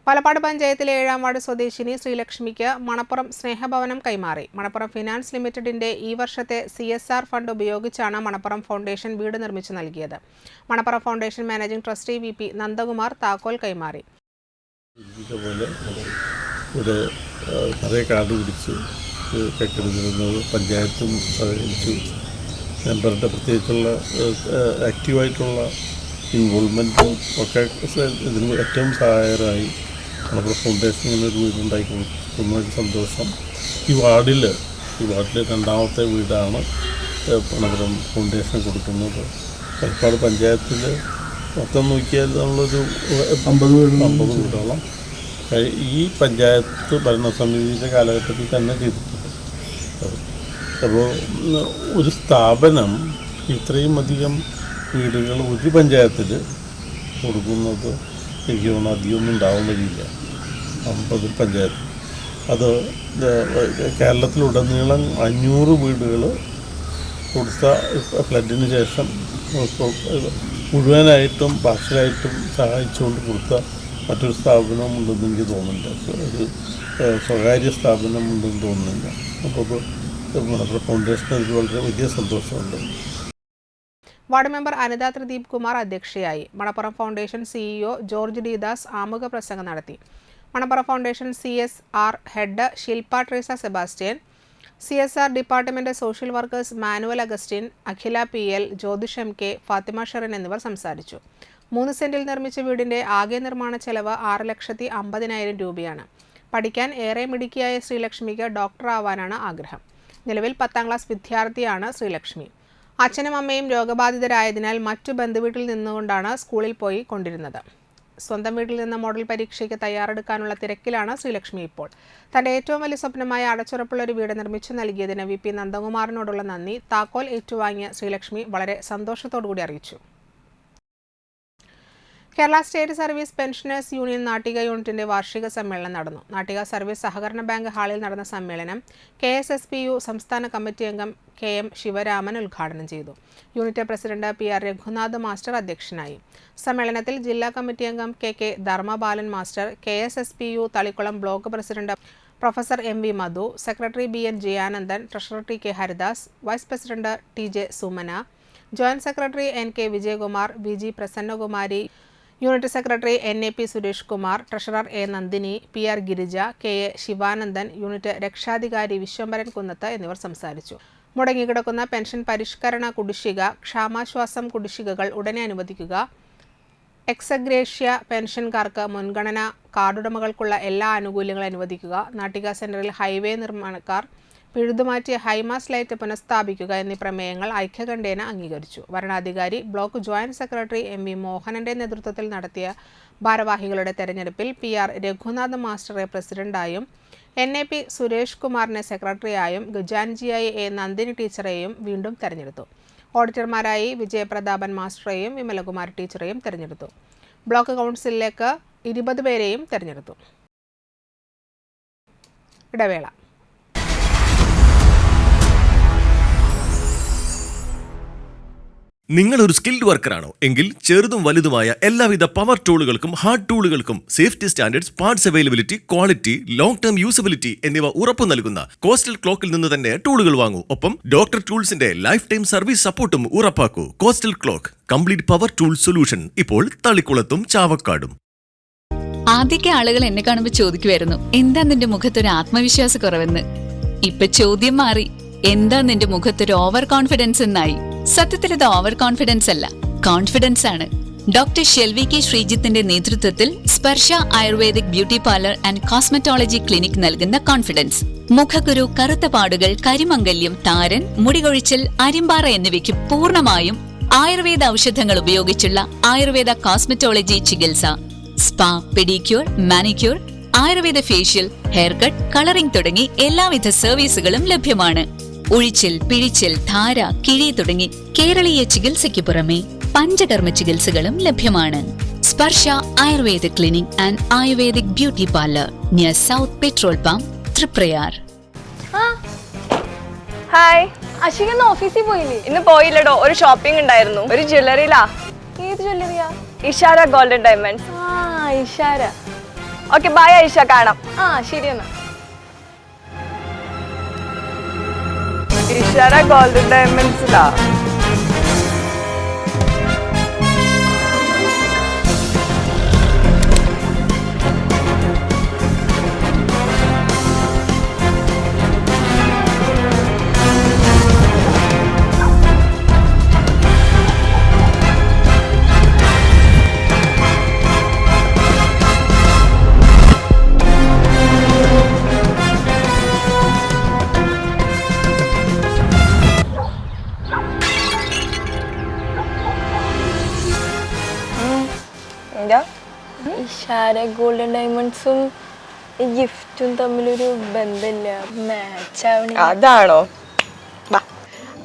പാലക്കാട് പഞ്ചായത്തിലെ 7-ാം വാർഡ് സ്വദേശിനി ശ്രീലക്ഷ്മിക്ക് മണപ്പുറം സ്നേഹഭവനം കൈമാറി. മണപ്പുറം ഫിനാൻസ് ലിമിറ്റഡിന്റെ ഈ വർഷത്തെ CSR ഫണ്ട് ഉപയോഗിച്ചാണ് മണപ്പുറം ഫൗണ്ടേഷൻ വീട് നിർമ്മിച്ചു നൽകിയത്. Manappuram foundation managing trustee VP Nandakumar താക്കോൽ കൈമാറി. പഞ്ചായത്തും സഹകരിച്ചു. മെമ്പറുടെ പ്രത്യേകിച്ചുള്ള ആക്റ്റീവായിട്ടുള്ള ഇൻവോൾവ്മെൻറ്റും ഒക്കെ ഇതിന് ഏറ്റവും സഹായകരമായി. മണപ്പുറം ഫൗണ്ടേഷൻ ഇങ്ങനൊരു വീടുണ്ടാക്കി കൊടുക്കുന്നതിൽ സന്തോഷം. ഈ വാർഡിൽ രണ്ടാമത്തെ വീടാണ് മണപ്പുറം ഫൗണ്ടേഷൻ കൊടുക്കുന്നത്. പാലക്കാട് പഞ്ചായത്തിൽ മൊത്തം നോക്കിയാൽ നമ്മളൊരു 50 വീടോളം ഈ പഞ്ചായത്ത് ഭരണസമിതിയുടെ കാലഘട്ടത്തിൽ തന്നെ ചെയ്തിട്ടുണ്ട്. അപ്പോൾ ഒരു സ്ഥാപനം ഇത്രയും അധികം വീടുകൾ ഒരു പഞ്ചായത്തിൽ കൊടുക്കുന്നത് എനിക്ക് തോന്നുന്നു അധികമൊന്നും ഉണ്ടാവാൻ വരില്ല. 50 പഞ്ചായത്ത്, അത് കേരളത്തിലുടനീളം 500 വീടുകൾ കൊടുത്ത ഫ്ലഡിന് ശേഷം മുഴുവനായിട്ടും പാർഷ്യലായിട്ടും സഹായിച്ചുകൊണ്ട് കൊടുത്ത മറ്റൊരു സ്ഥാപനം ഉണ്ടെന്ന് എനിക്ക് തോന്നുന്നില്ല. ഒരു സ്വകാര്യ സ്ഥാപനം ഉണ്ടെന്ന് തോന്നുന്നില്ല. അപ്പോൾ മണപ്പുറം ഫൗണ്ടേഷന് അതിൽ വളരെ വലിയ സന്തോഷമുണ്ട്. വാർഡ് മെമ്പർ അനിത ത്രിദീപ് കുമാർ അധ്യക്ഷയായി. Manappuram foundation CEO George D Das ആമുഖ പ്രസംഗം നടത്തി. Manappuram foundation CSR head Shilpa Treesa Sebastian, CSR department social workers Manuel Augustine, Akhila PL, Jyothish MK, Fathima Sherin എന്നിവർ സംസാരിച്ചു. 3 സെന്റിൽ നിർമ്മിച്ച വീടിന്റെ ആകെ നിർമ്മാണ ചെലവ് 6,50,000 രൂപയാണ്. പഠിക്കാൻ ഏറെ മിടുക്കിയായ ശ്രീലക്ഷ്മിക്ക് ഡോക്ടർ ആവാനാണ് ആഗ്രഹം. നിലവിൽ 10ാം ക്ലാസ് വിദ്യാർത്ഥിയാണ് ശ്രീലക്ഷ്മി. അച്ഛനും അമ്മയും രോഗബാധിതരായതിനാൽ മറ്റു ബന്ധുവീട്ടിൽ നിന്നുകൊണ്ടാണ് സ്കൂളിൽ പോയി കൊണ്ടിരുന്നത്. സ്വന്തം വീട്ടിൽ നിന്ന് മോഡൽ പരീക്ഷയ്ക്ക് തയ്യാറെടുക്കാനുള്ള തിരക്കിലാണ് ശ്രീലക്ഷ്മി ഇപ്പോൾ. തന്റെ ഏറ്റവും വലിയ സ്വപ്നമായ അടച്ചുറപ്പുള്ള ഒരു വീട് നിർമ്മിച്ചു നൽകിയതിന് VP നന്ദകുമാറിനോടുള്ള നന്ദി താക്കോൽ ഏറ്റുവാങ്ങിയ ശ്രീലക്ഷ്മി വളരെ സന്തോഷത്തോടുകൂടി അറിയിച്ചു. Kerala state service pensioners union Nattika യൂണിറ്റിന്റെ വാർഷിക സമ്മേളനം നടന്നു. നാട്ടിക സർവീസ് സഹകരണ ബാങ്ക് ഹാളിൽ നടന്ന സമ്മേളനം KSSPU സംസ്ഥാന കമ്മിറ്റി അംഗം KM ശിവരാമൻ ഉദ്ഘാടനം ചെയ്തു. Unit president PR Raghunath master അധ്യക്ഷനായി. സമ്മേളനത്തിൽ ജില്ലാ കമ്മിറ്റി അംഗം KK Dharmabalan master, KSSPU Thalikkulam block president professor MV Madhu, secretary BN Jayanandan, treasurer TK Haridas, vice president TJ Sumana, joint secretary NK Vijayakumar, VG Prasannakumari, unit secretary NAP Suresh Kumar, treasurer A Nandini, PR Girija, KA Sivanandan, unit രക്ഷാധികാരി വിശ്വംഭരൻ കുന്നത്ത് എന്നിവർ സംസാരിച്ചു. മുടങ്ങിക്കിടക്കുന്ന pension പരിഷ്കരണ കുടിശ്ശിക, ക്ഷാമാശ്വാസം കുടിശ്ശികകൾ ഉടനെ അനുവദിക്കുക, എക്സഗ്രേഷ്യ പെൻഷൻകാർക്ക് മുൻഗണന, കാർഡുടമകൾക്കുള്ള എല്ലാ ആനുകൂല്യങ്ങളും അനുവദിക്കുക, നാട്ടിക സെന്ററിൽ ഹൈവേ നിർമ്മാണക്കാർ പിഴുതുമാറ്റിയ ഹൈമാസ് ലൈറ്റ് പുനഃസ്ഥാപിക്കുക എന്നീ പ്രമേയങ്ങൾ ഐക്യകണ്ഠേന അംഗീകരിച്ചു. വരണാധികാരി ബ്ലോക്ക് ജോയിന്റ് സെക്രട്ടറി MV മോഹനന്റെ നേതൃത്വത്തിൽ നടത്തിയ ഭാരവാഹികളുടെ തെരഞ്ഞെടുപ്പിൽ PR രഘുനാഥ് മാസ്റ്ററെ പ്രസിഡന്റായും NAP സുരേഷ് കുമാറിനെ സെക്രട്ടറിയായും ഖജാൻജിയായി A നന്ദിനി ടീച്ചറെയും വീണ്ടും തെരഞ്ഞെടുത്തു. ഓഡിറ്റർമാരായി വിജയപ്രതാപൻ മാസ്റ്ററെയും വിമലകുമാരി ടീച്ചറെയും തെരഞ്ഞെടുത്തു. ബ്ലോക്ക് കൗൺസിലിലേക്ക് 20 പേരെയും തെരഞ്ഞെടുത്തു. ഇടവേള. നിങ്ങൾ ഒരു സ്കിൽഡ് വർക്കറാണോ എങ്കിൽ ചെറുതും വലുതുമായ എല്ലാവിധ പവർ ടൂളുകൾക്കും ഹാർഡ് ടൂളുകൾക്കും safety standards, parts availability, quality, long term usability എന്നിവ ഉറപ്പു നൽകുന്ന കോസ്റ്റൽ ക്ലോക്കിൽ നിന്ന് തന്നെ ടൂളുകൾ വാങ്ങൂ. ഒപ്പം ഡോക്ടർ ടൂൾസിന്റെ ലൈഫ് ടൈം സർവീസ് സപ്പോർട്ടും ഉറപ്പാക്കൂ. Coastal clock, complete power tool solution, ഇപ്പോൾ തളിക്കുളത്തും ചാവക്കാടും. ആദ്യമൊക്കെ ആളുകൾ എന്നെ കാണുമ്പോൾ ചോദിക്കുമായിരുന്നു, എന്താ നിന്റെ മുഖത്തൊരു ആത്മവിശ്വാസ കുറവെന്ന്. ഇപ്പൊ ചോദ്യം മാറി, എന്താ നിന്റെ മുഖത്തൊരു ഓവർ കോൺഫിഡൻസ് എന്നായി. സത്യത്തിൽ ഇത് ഓവർ കോൺഫിഡൻസ് അല്ല, കോൺഫിഡൻസ് ആണ്. ഡോക്ടർ ഷെൽവി K ശ്രീജിത്തിന്റെ നേതൃത്വത്തിൽ Sparsha ayurvedic beauty parlour and cosmetology clinic നൽകുന്ന കോൺഫിഡൻസ്. മുഖക്കുരു, കറുത്ത പാടുകൾ, കരിമംഗല്യം, താരൻ, മുടികൊഴിച്ചിൽ, അരിമ്പാറ എന്നിവയ്ക്ക് പൂർണ്ണമായും ആയുർവേദ ഔഷധങ്ങൾ ഉപയോഗിച്ചുള്ള ആയുർവേദ കോസ്മെറ്റോളജി ചികിത്സ, spa, pedicure, manicure, Ayurveda facial, hair cut, colouring തുടങ്ങി എല്ലാവിധ സർവീസുകളും ലഭ്യമാണ്. ഉഴിച്ചിൽ, പിഴിച്ചിൽ, ധാര, കിഴി തുടങ്ങി കേരളീയ ചികിത്സയ്ക്ക് പുറമെ പഞ്ചകർമ്മ ചികിത്സകളും ലഭ്യമാണ്. Sparsha ayurveda clinic and ayurvedic beauty parlour near south petrol pump, Triprayar. Hi, Ashika ഓഫീസിൽ പോയില്ലേ? ഇന്ന് പോയില്ലടോ, ഒരു ഷോപ്പിംഗ് ഉണ്ടായിരുന്നു. ഒരു ജ്വല്ലറിയിലാ. ഏത് ജ്വല്ലറിയാ? Ishara golden diamonds. Ishara. Okay, bye Aisha, കാണാം. ശരി എന്നാ. ഇഷാര ഗോൾഡൻ ഡയമണ്ട്സിലാ. ഇഷാര ഗോൾഡൻ ഡയമണ്ട്സും ഗിഫ്റ്റും തമ്മിലൊരു ബന്ധമില്ല, മാച്ച് ആവണ. അതാണോ?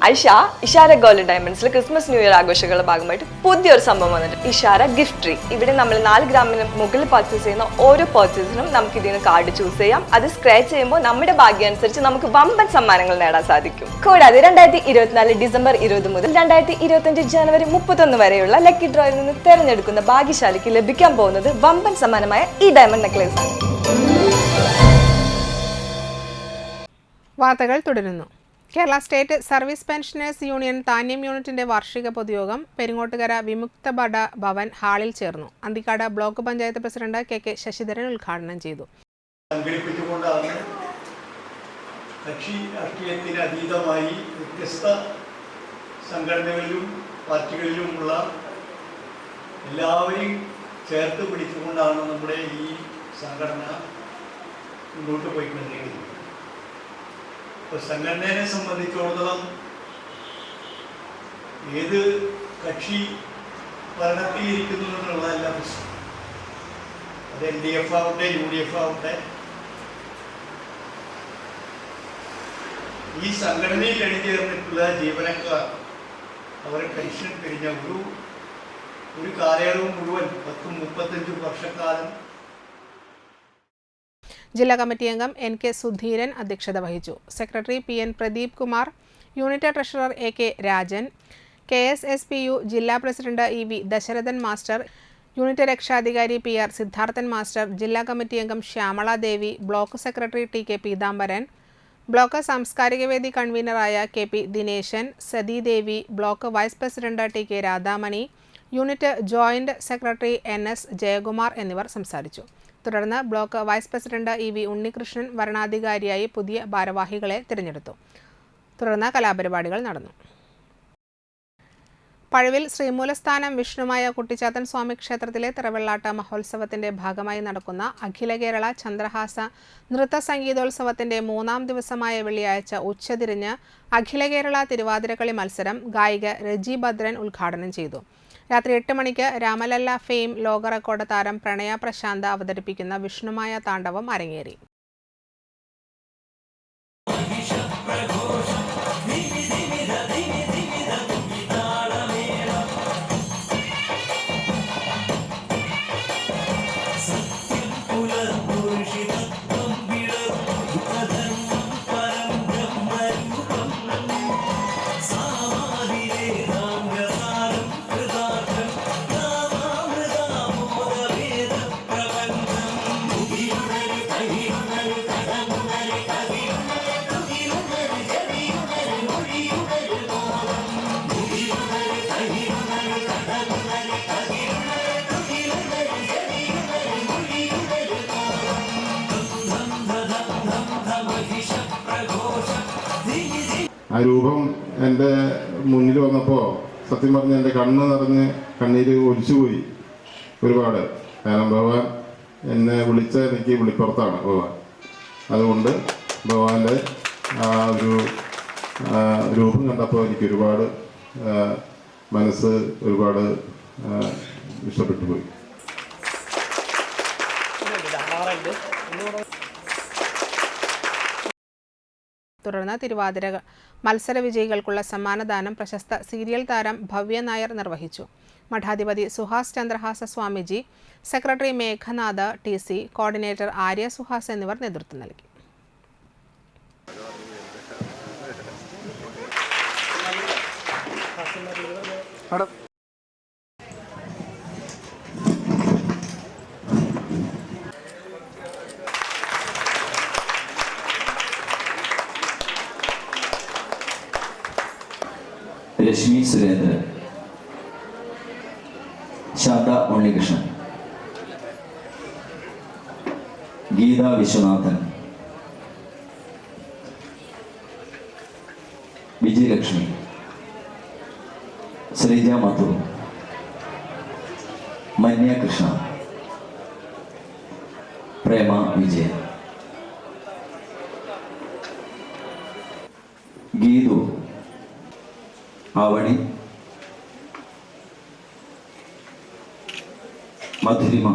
ഐഷ, ഇഷാര ഗോൾഡൻ ഡയമണ്ട്സിൽ ക്രിസ്മസ് ന്യൂ ഇയർ ആഘോഷങ്ങളുടെ ഭാഗമായിട്ട് പുതിയൊരു സംഭവം വന്നിട്ട് ഇഷാര ഗിഫ്റ്റ് ട്രീ. ഇവിടെ നമ്മൾ 4 ഗ്രാമിന് മുകളിൽ പർച്ചേസ് ചെയ്യുന്ന ഓരോ പർച്ചേസിനും നമുക്ക് ഇതിന് കാർഡ് ചൂസ് ചെയ്യാം. അത് സ്ക്രാച്ച് ചെയ്യുമ്പോൾ നമ്മുടെ ഭാഗ്യം അനുസരിച്ച് നമുക്ക് വമ്പൻ സമ്മാനങ്ങൾ നേടാൻ സാധിക്കും. കൂടാതെ 2024 ഡിസംബർ 20 മുതൽ 2025 ജനുവരി 31 വരെയുള്ള ലക്കി ഡ്രോയിൽ നിന്ന് തെരഞ്ഞെടുക്കുന്ന ഭാഗ്യശാലിക്ക് ലഭിക്കാൻ പോകുന്നത് വമ്പൻ സമ്മാനമായ ഈ ഡയമണ്ട് നെക്ലേസ് ആണ്. വാർത്തകൾ തുടരുന്നു. Kerala state service pensioners union Thanyam യൂണിറ്റിന്റെ വാർഷിക പൊതുയോഗം പെരിങ്ങോട്ടുകര വിമുക്ത ഭവൻ ഹാളിൽ ചേർന്നു. Anthikad block panchayat president KK Sasidharan ഉദ്ഘാടനം ചെയ്തു. സംഘടിപ്പിച്ചുകൊണ്ടാണ് കക്ഷി രാഷ്ട്രീയത്തിന് അതീതമായി വ്യത്യസ്ത സംഘടനകളിലും പാർട്ടികളിലുമുള്ള എല്ലാവരെയും ചേർത്ത് പിടിച്ചുകൊണ്ടാണ് നമ്മുടെ ഈ സംഘടന മുന്നോട്ട് പോയിക്കൊണ്ടിരിക്കുന്നത്. ഇപ്പോൾ സംഘടനയെ സംബന്ധിച്ചിടത്തോളം ഏത് കക്ഷി ഭരണത്തിൽ ഇരിക്കുന്നു എന്നുള്ളതല്ല പ്രശ്നം. അത് LDF ആവട്ടെ UDF ആവട്ടെ ഈ സംഘടനയിൽ അണിചേർന്നിട്ടുള്ള ജീവനക്കാർ അവരെ പെൻഷൻ കഴിഞ്ഞ ഒരു കാലയളവ് മുഴുവൻ 10-35 വർഷക്കാലം. ജില്ലാ കമ്മിറ്റി അംഗം NK സുധീരൻ അധ്യക്ഷത വഹിച്ചു. Secretary PN Pradeep Kumar, unit treasurer AK Rajan, KSSPU ജില്ലാ president EV Dasharathan master, unit രക്ഷാധികാരി PR സിദ്ധാർത്ഥൻ മാസ്റ്റർ, ജില്ലാ കമ്മിറ്റി അംഗം Shyamala Devi, block secretary TK Peethambaran, block സാംസ്കാരിക വേദി കൺവീനറായ KP Dineshan, Sathidevi, block vice president TK Radhamani, unit joint secretary NS Jayakumar എന്നിവർ സംസാരിച്ചു. തുടർന്ന് block vice president EV Unnikrishnan വരണാധികാരിയായി പുതിയ ഭാരവാഹികളെ തിരഞ്ഞെടുത്തു. തുടർന്ന് കലാപരിപാടികൾ നടന്നു. പഴുവിൽ ശ്രീമൂലസ്ഥാനം വിഷ്ണുമായ കുട്ടിച്ചാത്തൻ സ്വാമി ക്ഷേത്രത്തിലെ തിറവെള്ളാട്ട മഹോത്സവത്തിന്റെ ഭാഗമായി നടക്കുന്ന അഖില കേരള ചന്ദ്രഹാസ നൃത്ത സംഗീതോത്സവത്തിന്റെ 3ാം ദിവസമായ വെള്ളിയാഴ്ച ഉച്ചതിരിഞ്ഞ് അഖില കേരള തിരുവാതിരക്കളി മത്സരം ഗായിക രജി ഭദ്രൻ ഉദ്ഘാടനം ചെയ്തു. രാത്രി 8 മണിക്ക് രാമലല്ല ഫെയിം ലോക റെക്കോർഡ് താരം പ്രണയ പ്രശാന്ത അവതരിപ്പിക്കുന്ന വിഷ്ണുമായ താണ്ഡവം അരങ്ങേറി. ആ രൂപം എൻ്റെ മുന്നിൽ വന്നപ്പോൾ സത്യം പറഞ്ഞ് എൻ്റെ കണ്ണ് നിറഞ്ഞ് കണ്ണീര് ഒലിച്ചുപോയി ഒരുപാട്. കാരണം ഭഗവാൻ എന്നെ വിളിച്ച എനിക്ക് വിളിപ്പുറത്താണ് ഭഗവാൻ. അതുകൊണ്ട് ഭഗവാന്റെ ആ ഒരു രൂപം കണ്ടപ്പോൾ എനിക്ക് ഒരുപാട് മനസ്സ് ഒരുപാട് ഇഷ്ടപ്പെട്ടു പോയി. തുടർന്ന് തിരുവാതിര മത്സര വിജയികൾക്കുള്ള സമ്മാനദാനം പ്രശസ്ത സീരിയൽ താരം ഭവ്യ നായർ നിർവഹിച്ചു. മഠാധിപതി Suhas Chandrahasa Swamiji, secretary Meghanath TC, coordinator Arya Suhas എന്നിവർ നേതൃത്വം നൽകി. രശ്മി സുരേന്ദ്രൻ, ശാന്ത ഉണ്ണികൃഷ്ണൻ, ഗീത വിശ്വനാഥൻ, വിജയലക്ഷ്മി, ശ്രീജ മധു, മന്യ കൃഷ്ണ, പ്രേമ വിജയൻ, ഗീതു, ആവണി, മധുരിമ,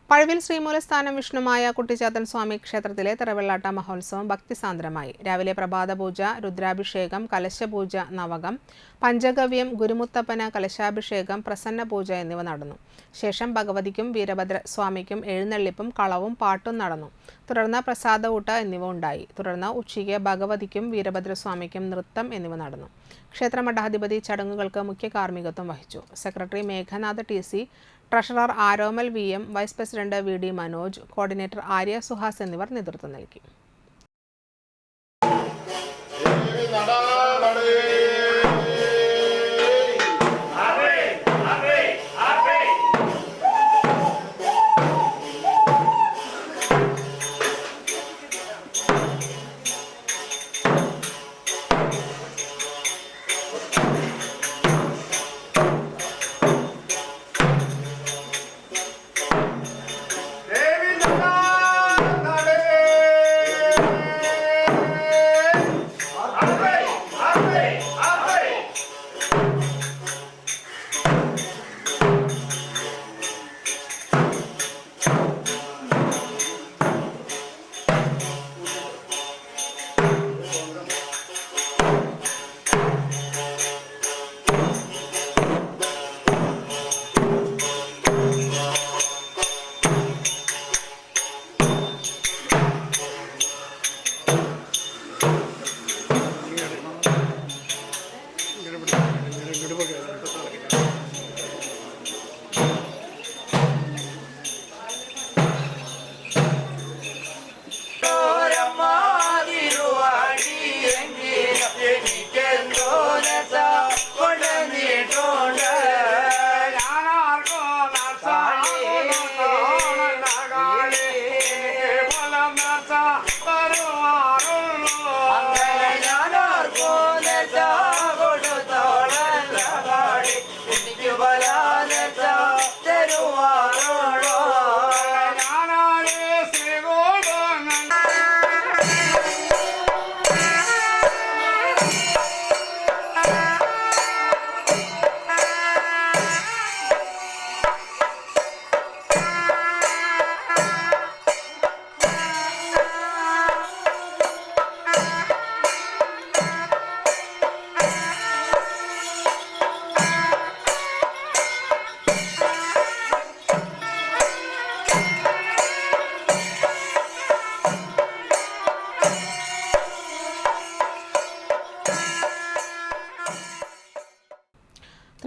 പഴുവിൽ ശ്രീമൂലസ്ഥാനം വിഷ്ണുമായ കുട്ടിച്ചാത്തൻ സ്വാമി ക്ഷേത്രത്തിലെ തിറവെള്ളാട്ട മഹോത്സവം ഭക്തിസാന്ദ്രമായി. രാവിലെ പ്രഭാതപൂജ, രുദ്രാഭിഷേകം, കലശപൂജ, നവകം, പഞ്ചഗവ്യം, ഗുരുമുത്തപ്പന, കലശാഭിഷേകം, പ്രസന്ന പൂജ എന്നിവ നടന്നു. ശേഷം ഭഗവതിക്കും വീരഭദ്ര സ്വാമിക്കും എഴുന്നള്ളിപ്പും കളവും പാട്ടും നടന്നു. തുടർന്ന് പ്രസാദഊട്ട് എന്നിവ ഉണ്ടായി. തുടർന്ന് ഉച്ചയ്ക്ക് ഭഗവതിക്കും വീരഭദ്രസ്വാമിക്കും നൃത്തം എന്നിവ നടന്നു. ക്ഷേത്ര മഠാധിപതി ചടങ്ങുകൾക്ക് മുഖ്യ കാർമ്മികത്വം വഹിച്ചു. Secretary Meghanath TC, treasurer Aromal VM, vice president VD Manoj, coordinator Arya Suhas എന്നിവർ നേതൃത്വം നൽകി.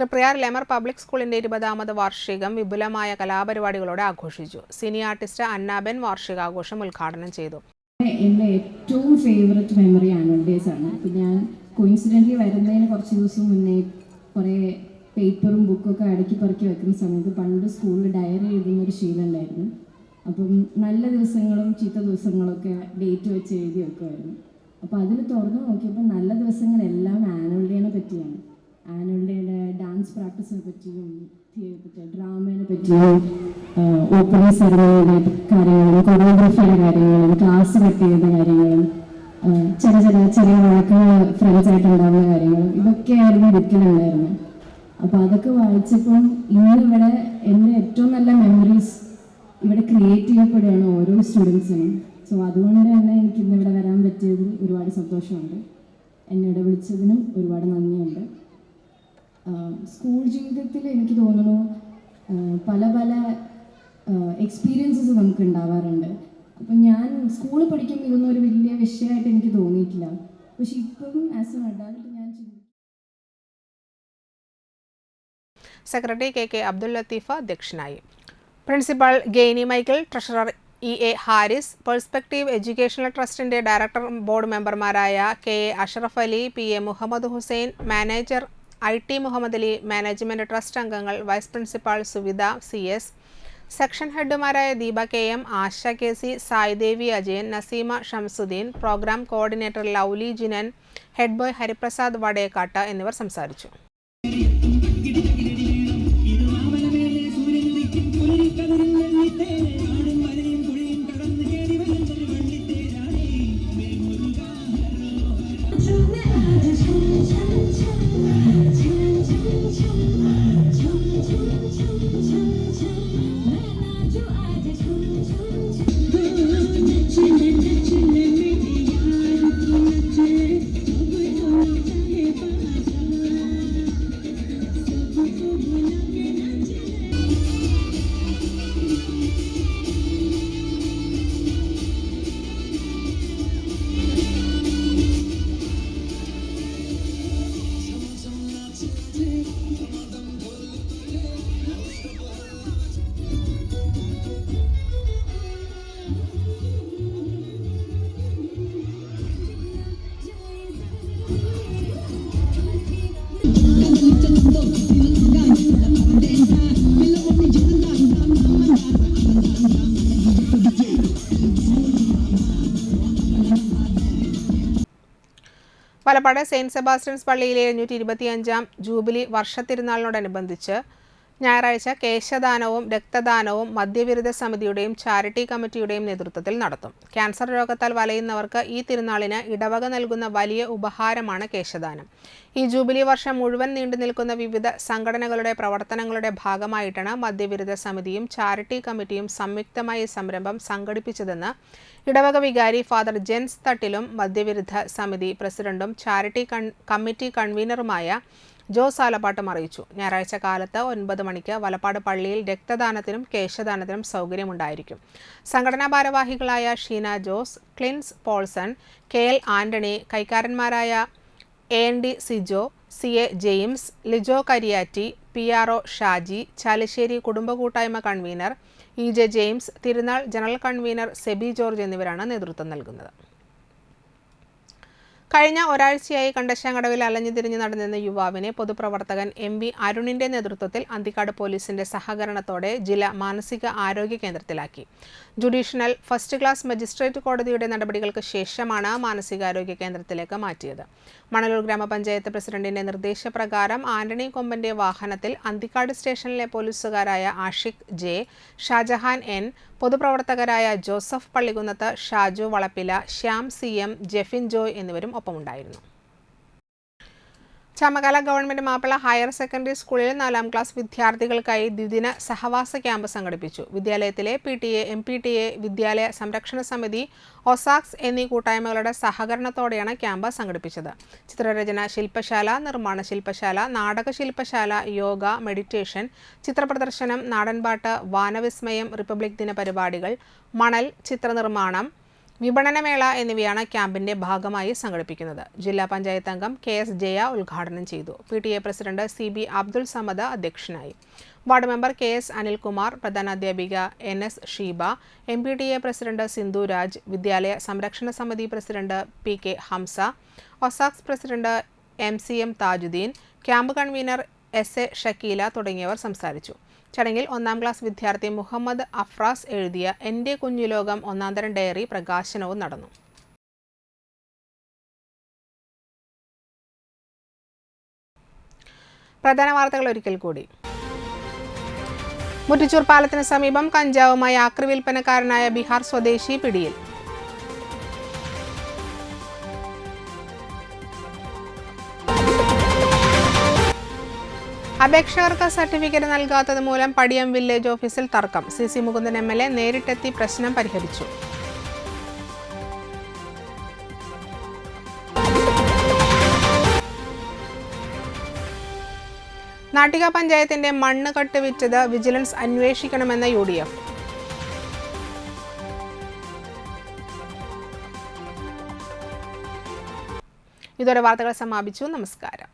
തൃപ്രയാർ ലെമർ പബ്ലിക് സ്കൂളിന്റെ 20ാമത് വാർഷികം വിപുലമായ കലാപരിപാടികളോടെ ആഘോഷിച്ചു. സിനി ആർട്ടിസ്റ്റ് അന്നാബെൻ വാർഷികാഘോഷം ഉദ്ഘാടനം ചെയ്തു. എൻ്റെ ഏറ്റവും ഫേവററ്റ് മെമ്മറി ആനുവൽ ഡേയ്സ് ആണ്. അപ്പോൾ ഞാൻ കോയിൻസിഡൻ്റലി വരുന്നതിന് കുറച്ച് ദിവസം മുന്നേ കുറേ പേപ്പറും ബുക്കൊക്കെ അടുക്കി പറക്കി വെക്കുന്ന സമയത്ത് പണ്ട് സ്കൂളിൽ ഡയറി എഴുതുന്ന ഒരു ശീലം ഉണ്ടായിരുന്നു. അപ്പം നല്ല ദിവസങ്ങളും ചീത്ത ദിവസങ്ങളൊക്കെ ഡേറ്റ് വെച്ച് എഴുതി വെക്കുമായിരുന്നു. അപ്പോൾ അതിൽ തുറന്നു നോക്കിയപ്പോൾ നല്ല ദിവസങ്ങളെല്ലാം ആനുവൽ ഡേനെ പറ്റിയാണ്. ആനുവൽ ഡേയുടെ ഡാൻസ് പ്രാക്ടീസിനെ പറ്റിയും ഡ്രാമേനെ പറ്റിയും ഓപ്പണിംഗ് സെറമണിയുടെ കാര്യങ്ങളും കൊറിയോഗ്രഫിയുടെ കാര്യങ്ങളും ക്ലാസ് കട്ട് ചെയ്യുന്ന കാര്യങ്ങളും ചെറിയ വഴക്കങ്ങൾ ഫ്രണ്ട്സായിട്ടുണ്ടാകുന്ന കാര്യങ്ങളും ഇതൊക്കെയായിരുന്നു ബുക്കിലുണ്ടായിരുന്നത്. അപ്പോൾ അതൊക്കെ വായിച്ചപ്പം ഇന്നിവിടെ എൻ്റെ ഏറ്റവും നല്ല മെമ്മറീസ് ഇവിടെ ക്രിയേറ്റ് ചെയ്യപ്പെടുകയാണ് ഓരോ സ്റ്റുഡൻസിനും. സോ അതുകൊണ്ട് തന്നെ എനിക്ക് ഇന്നിവിടെ വരാൻ പറ്റിയതിൽ ഒരുപാട് സന്തോഷമുണ്ട്. എന്നോട് വിളിച്ചതിനും ഒരുപാട് നന്ദിയുണ്ട്. സ്കൂൾ ജീവിതത്തിൽ എനിക്ക് തോന്നുന്നു പല പല എക്സ്പീരിയൻസസ് നമുക്ക് ഉണ്ടാവാറുണ്ട്. അപ്പം ഞാൻ സ്കൂളിൽ പഠിക്കുമ്പോൾ ഇതൊന്നും ഒരു വലിയ വിഷയമായിട്ട് എനിക്ക് തോന്നിയിട്ടില്ല. പക്ഷെ ഇപ്പം ആസ് എൻ അഡൾട്ട് ഞാൻ സെക്രട്ടറി കെ അബ്ദുൽ ലത്തീഫ അധ്യക്ഷനായി. Principal Gainy Michael, treasurer EA Haris, perspective educational ട്രസ്റ്റിന്റെ ഡയറക്ടർ ബോർഡ് മെമ്പർമാരായ KA Ashraf Ali, PA Muhammad Hussain, manager IT Muhammad Ali, management trust അംഗങ്ങൾ, vice principal Suvitha CS, section ഹെഡുമാരായ Deepa KM, Asha KC, Saidevi Ajayan, Naseema Shamsuddin, programme coordinator Lovely Jinan, head boy Hariprasad Vadekkat എന്നിവർ സംസാരിച്ചു. പാലക്കാട് സെയിൻറ്റ് സെബാസ്റ്റ്യൻസ് പള്ളിയിലെ 725ാം ജൂബിലി വർഷത്തിരുനാളിനോടനുബന്ധിച്ച് ഞായറാഴ്ച കേശദാനവും രക്തദാനവും മദ്യവിരുദ്ധ സമിതിയുടെയും ചാരിറ്റി കമ്മിറ്റിയുടെയും നേതൃത്വത്തിൽ നടത്തും. ക്യാൻസർ രോഗത്താൽ വലയുന്നവർക്ക് ഈ തിരുനാളിന് ഇടവക നൽകുന്ന വലിയ ഉപഹാരമാണ് കേശദാനം. ഈ ജൂബിലി വർഷം മുഴുവൻ നീണ്ടു നിൽക്കുന്ന വിവിധ സംഘടനകളുടെ പ്രവർത്തനങ്ങളുടെ ഭാഗമായിട്ടാണ് മദ്യവിരുദ്ധ സമിതിയും ചാരിറ്റി കമ്മിറ്റിയും സംയുക്തമായി സംരംഭം സംഘടിപ്പിച്ചതെന്ന് ഇടവക വികാരി ഫാദർ ജെൻസ് തട്ടിലും മദ്യവിരുദ്ധ സമിതി പ്രസിഡന്റും ചാരിറ്റി കമ്മിറ്റി കൺവീനറുമായ ജോസ് ആലപ്പാട്ടും അറിയിച്ചു. ഞായറാഴ്ച കാലത്ത് 9 മണിക്ക് വലപ്പാട് പള്ളിയിൽ രക്തദാനത്തിനും കേശദാനത്തിനും സൗകര്യമുണ്ടായിരിക്കും. സംഘടനാ ഭാരവാഹികളായ ഷീന ജോസ്, ക്ലിൻസ് പോൾസൺ, KL ആന്റണി, കൈക്കാരന്മാരായ AND Sijo, CA James, Lijo Kariyatti, PRO Shaji, Chalissery കുടുംബ കൂട്ടായ്മ കൺവീനർ EJ ജെയിംസ്, തിരുനാൾ ജനറൽ കൺവീനർ സെബി ജോർജ് എന്നിവരാണ് നേതൃത്വം നൽകുന്നത്. കഴിഞ്ഞ ഒരാഴ്ചയായി കണ്ടശാങ്കടവിൽ അലഞ്ഞുതിരിഞ്ഞ് നടന്നിരുന്ന യുവാവിനെ പൊതുപ്രവർത്തകൻ MV അരുണിന്റെ നേതൃത്വത്തിൽ അന്തിക്കാട് പോലീസിന്റെ സഹകരണത്തോടെ ജില്ലാ മാനസിക ആരോഗ്യ കേന്ദ്രത്തിലാക്കി. ജുഡീഷ്യൽ ഫസ്റ്റ് ക്ലാസ് മജിസ്ട്രേറ്റ് കോടതിയുടെ നടപടികൾക്ക് ശേഷമാണ് മാനസികാരോഗ്യ കേന്ദ്രത്തിലേക്ക് മാറ്റിയത്. മണലൂർ ഗ്രാമപഞ്ചായത്ത് പ്രസിഡന്റിന്റെ നിർദ്ദേശപ്രകാരം ആന്റണി കൊമ്പന്റെ വാഹനത്തിൽ അന്തിക്കാട് സ്റ്റേഷനിലെ പോലീസുകാരായ ആഷിഖ് J, ഷാജഹാൻ N, പൊതുപ്രവർത്തകരായ ജോസഫ് പള്ളികുന്നത്ത്, ഷാജു വളപ്പില, ശ്യാം CM, ജെഫിൻ ജോയ് എന്നിവരും ഒപ്പമുണ്ടായിരുന്നു. Chamakkala government Mappila higher secondary സ്കൂളിൽ 4ാം ക്ലാസ് വിദ്യാർത്ഥികൾക്കായി ദ്വിദിന സഹവാസ ക്യാമ്പ് സംഘടിപ്പിച്ചു. വിദ്യാലയത്തിലെ PTA, MPTA, വിദ്യാലയ സംരക്ഷണ സമിതി, ഒസാക്സ് എന്നീ കൂട്ടായ്മകളുടെ സഹകരണത്തോടെയാണ് ക്യാമ്പ് സംഘടിപ്പിച്ചത്. ചിത്രരചന ശില്പശാല, നിർമ്മാണ ശില്പശാല, നാടക ശില്പശാല, യോഗ, മെഡിറ്റേഷൻ, ചിത്രപ്രദർശനം, നാടൻപാട്ട്, വാനവിസ്മയം, റിപ്പബ്ലിക് ദിന പരിപാടികൾ, മണൽ, ചിത്രനിർമ്മാണം, വിപണനമേള എന്നിവയാണ് ക്യാമ്പിന്റെ ഭാഗമായി സംഘടിപ്പിക്കുന്നത്. ജില്ലാ പഞ്ചായത്ത് അംഗം KS ജയ ഉദ്ഘാടനം ചെയ്തു. PTA president CB Abdul Samad അധ്യക്ഷനായി. വാർഡ് മെമ്പർ KS അനിൽകുമാർ, പ്രധാനാധ്യാപിക NS Sheeba, MPTA president Sindhu Raj, വിദ്യാലയ സംരക്ഷണ സമിതി പ്രസിഡന്റ് PK ഹംസ, ഒസാക്സ് president MCM Thajuddin, camp convener SA Shakeela തുടങ്ങിയവർ സംസാരിച്ചു. ചടങ്ങിൽ 1ാം ക്ലാസ് വിദ്യാർത്ഥി മുഹമ്മദ് അഫ്രാസ് എഴുതിയ എൻ്റെ കുഞ്ഞുലോകം ഒന്നാന്തരം ഡയറി പ്രകാശനവും നടന്നു. പ്രധാന വാർത്തകൾ ഒരിക്കൽ കൂടി. മുറ്റിച്ചൂർ പാലത്തിന് സമീപം കഞ്ചാവുമായി ആക്രി വിൽപ്പനക്കാരനായ ബീഹാർ സ്വദേശി പിടിയിൽ. അപേക്ഷകർക്ക് സർട്ടിഫിക്കറ്റ് നൽകാത്തത് മൂലം പടിയം വില്ലേജ് ഓഫീസിൽ തർക്കം. CC മുകുന്ദൻ MLA നേരിട്ടെത്തി പ്രശ്നം പരിഹരിച്ചു. നാട്ടിക പഞ്ചായത്തിന്റെ മണ്ണ് കട്ട് വിറ്റത് വിജിലൻസ് അന്വേഷിക്കണമെന്ന UDF. ഇതോടെ വാർത്തകൾ സമാപിച്ചു. നമസ്കാരം.